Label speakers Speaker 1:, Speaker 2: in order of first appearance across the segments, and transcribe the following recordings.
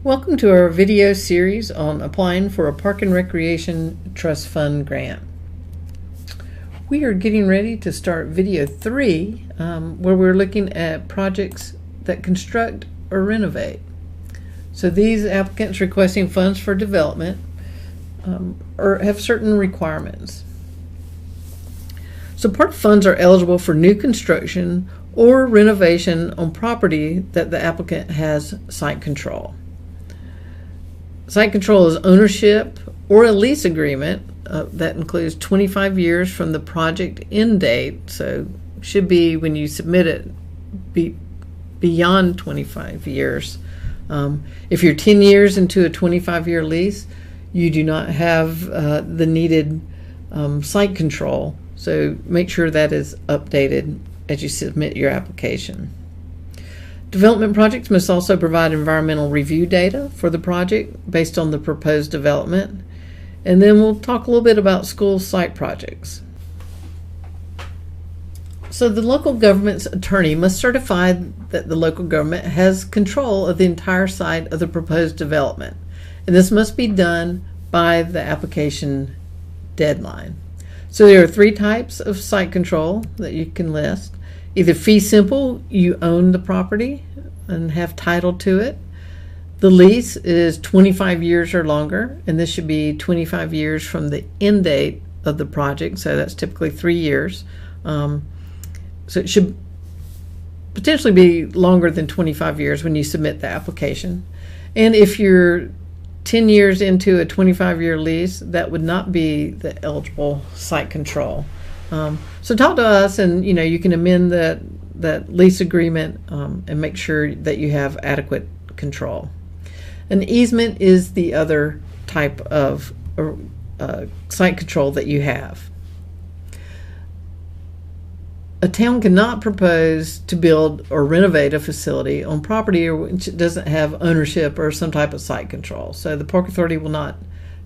Speaker 1: Welcome to our video series on applying for a Park and Recreation Trust Fund grant. We are getting ready to start video 3 where we're looking at projects that construct or renovate. So these applicants requesting funds for development or have certain requirements. So part funds are eligible for new construction or renovation on property that the applicant has site control. Site control is ownership or a lease agreement that includes 25 years from the project end date. So should be when you submit it be beyond 25 years. If you're 10 years into a 25-year lease, you do not have the needed site control. So make sure that is updated as you submit your application. Development projects must also provide environmental review data for the project based on the proposed development. And then we'll talk a little bit about school site projects. So the local government's attorney must certify that the local government has control of the entire site of the proposed development. And this must be done by the application deadline. So there are 3 types of site control that you can list. Either fee simple, you own the property and have title to it. The lease is 25 years or longer, and this should be 25 years from the end date of the project, so that's typically 3 years. So it should potentially be longer than 25 years when you submit the application. And if you're 10 years into a 25-year lease, that would not be the eligible site control. So talk to us, and you can amend that lease agreement and make sure that you have adequate control. An easement is the other type of site control that you have. A town cannot propose to build or renovate a facility on property which doesn't have ownership or some type of site control. So the Park Authority will not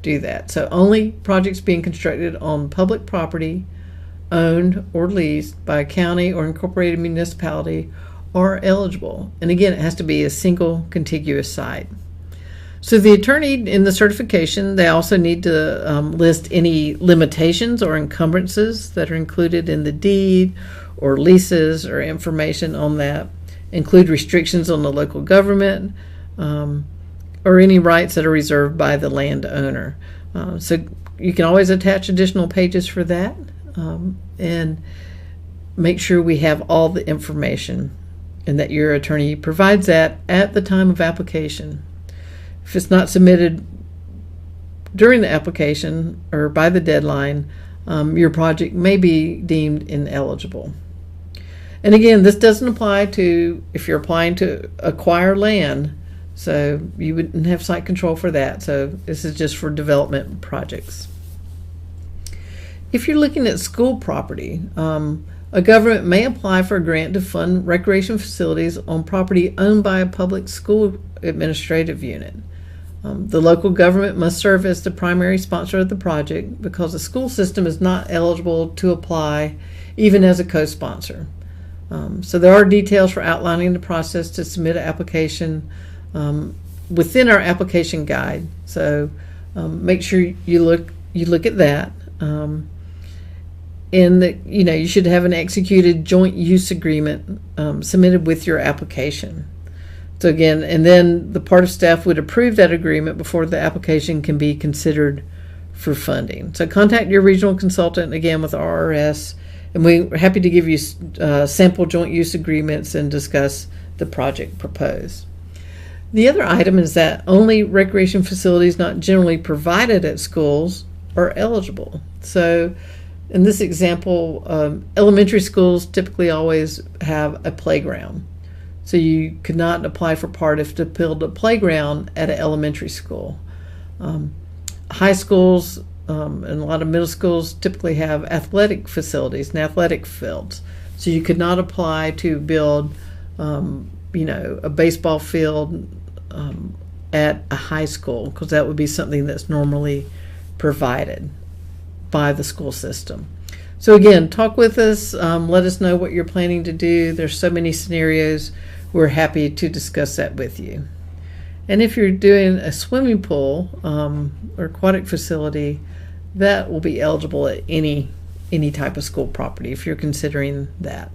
Speaker 1: do that. So only projects being constructed on public property owned or leased by a county or incorporated municipality are eligible. And again, it has to be a single contiguous site. So the attorney in the certification, they also need to list any limitations or encumbrances that are included in the deed or leases or information on that, include restrictions on the local government or any rights that are reserved by the landowner. So you can always attach additional pages for that. And make sure we have all the information and that your attorney provides that at the time of application. If it's not submitted during the application or by the deadline, your project may be deemed ineligible. And again, this doesn't apply to if you're applying to acquire land, so you wouldn't have site control for that. So this is just for development projects. If you're looking at school property, a government may apply for a grant to fund recreation facilities on property owned by a public school administrative unit. The local government must serve as the primary sponsor of the project because the school system is not eligible to apply even as a co-sponsor. So there are details for outlining the process to submit an application within our application guide. So make sure you look at that. And that you should have an executed joint use agreement submitted with your application. So again, and then the part of staff would approve that agreement before the application can be considered for funding. So contact your regional consultant again with RRS, and we're happy to give you sample joint use agreements and discuss the project proposed. The other item is that only recreation facilities not generally provided at schools are eligible. So in this example, elementary schools typically always have a playground. So you could not apply for PARTF to build a playground at an elementary school. High schools and a lot of middle schools typically have athletic facilities and athletic fields. So you could not apply to build, a baseball field at a high school because that would be something that's normally provided by the school system. So again, talk with us, let us know what you're planning to do. There's so many scenarios. We're happy to discuss that with you. And if you're doing a swimming pool or aquatic facility, that will be eligible at any type of school property if you're considering that.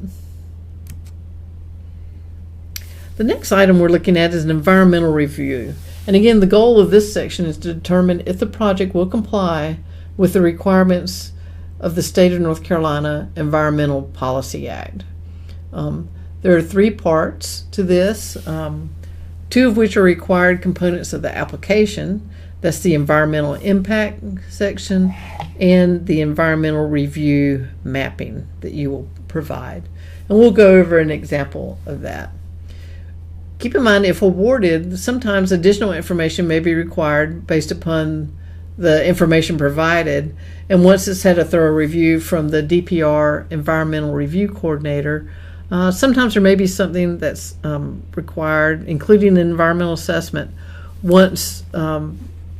Speaker 1: The next item we're looking at is an environmental review. And again, the goal of this section is to determine if the project will comply with the requirements of the State of North Carolina Environmental Policy Act. There are 3 parts to this, 2 of which are required components of the application. That's the environmental impact section and the environmental review mapping that you will provide. And we'll go over an example of that. Keep in mind, if awarded, sometimes additional information may be required based upon the information provided. And once it's had a thorough review from the DPR Environmental Review Coordinator, sometimes there may be something that's required, including an environmental assessment, once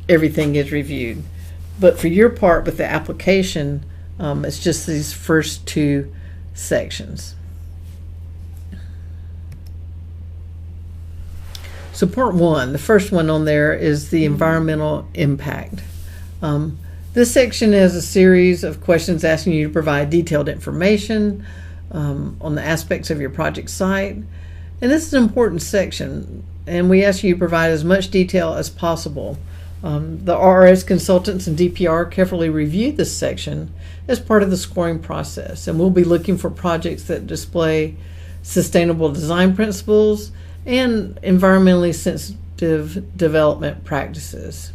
Speaker 1: everything is reviewed. But for your part with the application, it's just these first 2 sections. So part 1, the first one on there, is the environmental impact. This section has a series of questions asking you to provide detailed information on the aspects of your project site. And this is an important section, and we ask you to provide as much detail as possible. The RRS consultants and DPR carefully reviewed this section as part of the scoring process, and we'll be looking for projects that display sustainable design principles and environmentally sensitive development practices.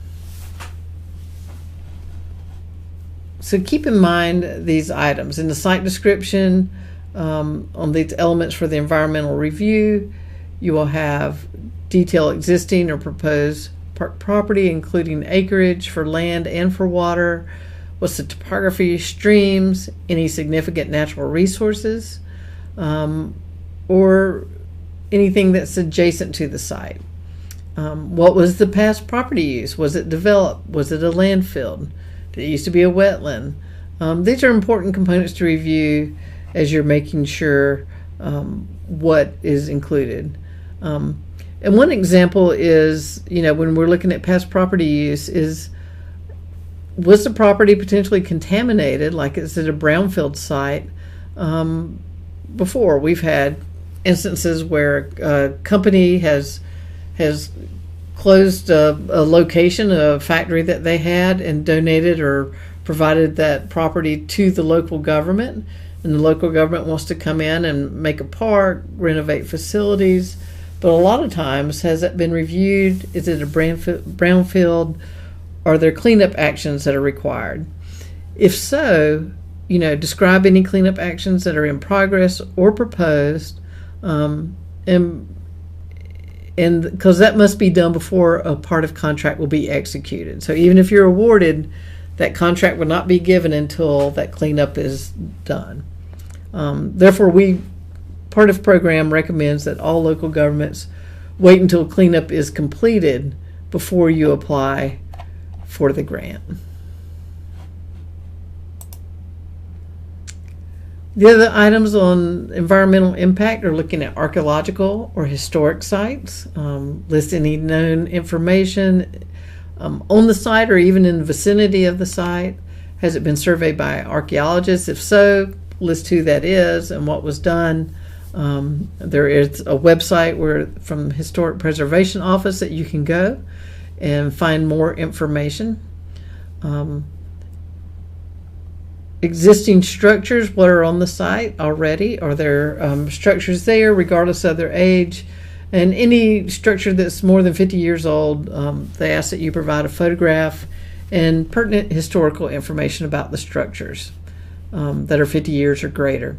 Speaker 1: So keep in mind these items. In the site description, on these elements for the environmental review, you will have detail existing or proposed property, including acreage for land and for water, what's the topography, streams, any significant natural resources, or anything that's adjacent to the site. What was the past property use? Was it developed? Was it a landfill? Did it used to be a wetland? These are important components to review as you're making sure what is included. And one example is, when we're looking at past property use, was the property potentially contaminated, like it's at a brownfield site? Before, we've had instances where a company has closed a location, a factory that they had, and donated or provided that property to the local government, and the local government wants to come in and make a park, renovate facilities. But a lot of times, has it been reviewed? Is it a brownfield? Are there cleanup actions that are required? If so, describe any cleanup actions that are in progress or proposed, and because that must be done before a part of contract will be executed. So even if you're awarded, that contract will not be given until that cleanup is done. Therefore, PARTF program recommends that all local governments wait until cleanup is completed before you apply for the grant. The other items on environmental impact are looking at archaeological or historic sites, list any known information on the site or even in the vicinity of the site. Has it been surveyed by archaeologists? If so, list who that is and what was done. There is a website from the Historic Preservation Office that you can go and find more information. Existing structures, what are on the site already? Are there structures there regardless of their age? And any structure that's more than 50 years old, they ask that you provide a photograph and pertinent historical information about the structures that are 50 years or greater,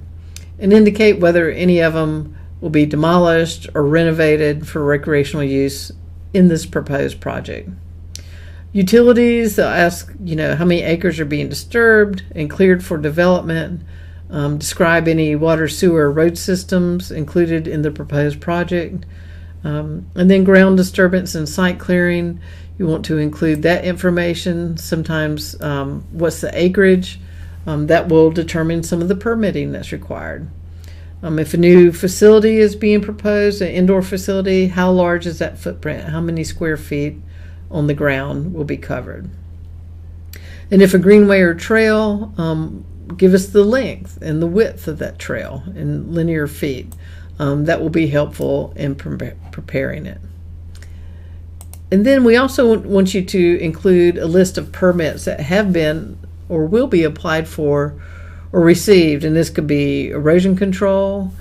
Speaker 1: and indicate whether any of them will be demolished or renovated for recreational use in this proposed project. Utilities, they'll ask, how many acres are being disturbed and cleared for development. Describe any water, sewer, road systems included in the proposed project. And then ground disturbance and site clearing, you want to include that information. Sometimes what's the acreage? That will determine some of the permitting that's required. If a new facility is being proposed, an indoor facility, how large is that footprint? How many square feet on the ground will be covered? And if a greenway or trail, give us the length and the width of that trail in linear feet. That will be helpful in preparing it. And then we also want you to include a list of permits that have been or will be applied for or received. And this could be erosion control,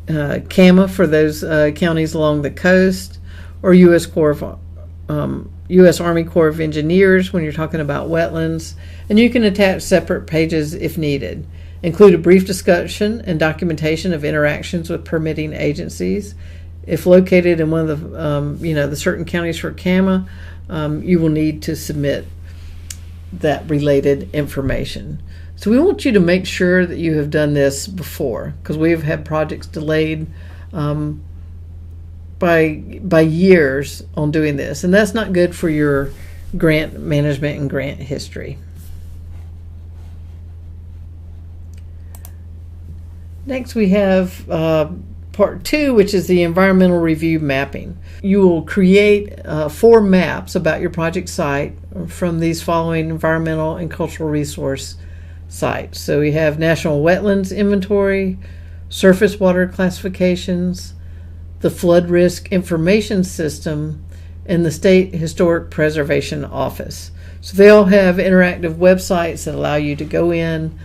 Speaker 1: CAMA for those counties along the coast, or U.S. Army Corps of Engineers when you're talking about wetlands. And you can attach separate pages if needed. Include a brief discussion and documentation of interactions with permitting agencies. If located in one of the, the certain counties for CAMA, you will need to submit that related information. So we want you to make sure that you have done this before, because we have had projects delayed by years on doing this, and that's not good for your grant management and grant history. Next we have Part 2, which is the environmental review mapping. You will create 4 maps about your project site from these following environmental and cultural resource sites. So we have National Wetlands Inventory, Surface Water Classifications, the Flood Risk Information System, and the State Historic Preservation Office. So they all have interactive websites that allow you to go in.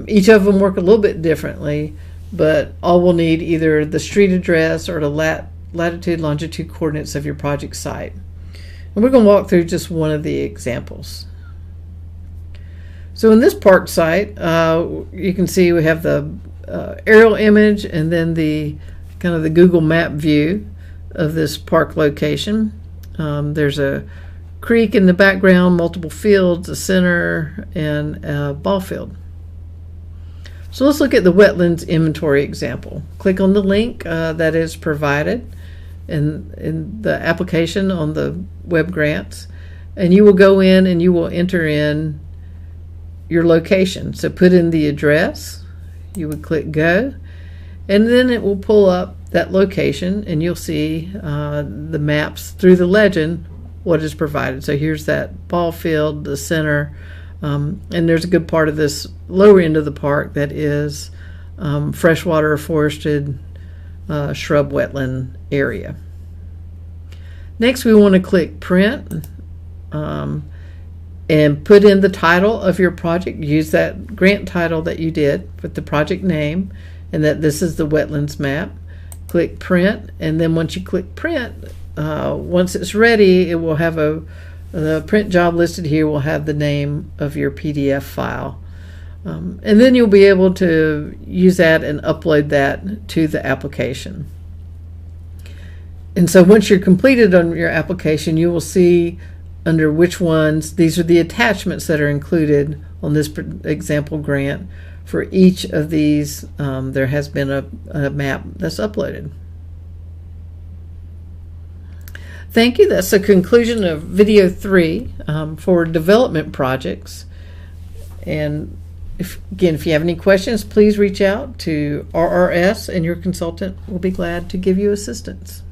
Speaker 1: Each of them work a little bit differently, but all will need either the street address or the latitude, longitude coordinates of your project site. And we're going to walk through just one of the examples. So in this park site, you can see we have the aerial image and then the kind of the Google map view of this park location. There's a creek in the background, multiple fields, a center, and a ball field. So let's look at the wetlands inventory example. Click on the link that is provided in the application on the web grants, and you will go in and you will enter in your location. So put in the address, you would click go, and then it will pull up that location, and you'll see the maps through the legend what is provided. So here's that ball field, the center, and there's a good part of this lower end of the park that is freshwater forested shrub wetland area. Next we want to click print and put in the title of your project. Use that grant title that you did with the project name and that this is the wetlands map. Click print, and then once you click print, once it's ready, it will have the print job listed here will have the name of your PDF file. And then you'll be able to use that and upload that to the application. And so once you're completed on your application, you will see under which ones, these are the attachments that are included on this example grant. For each of these, there has been a map that's uploaded. Thank you. That's the conclusion of video 3 for development projects. And if you have any questions, please reach out to RRS and your consultant will be glad to give you assistance.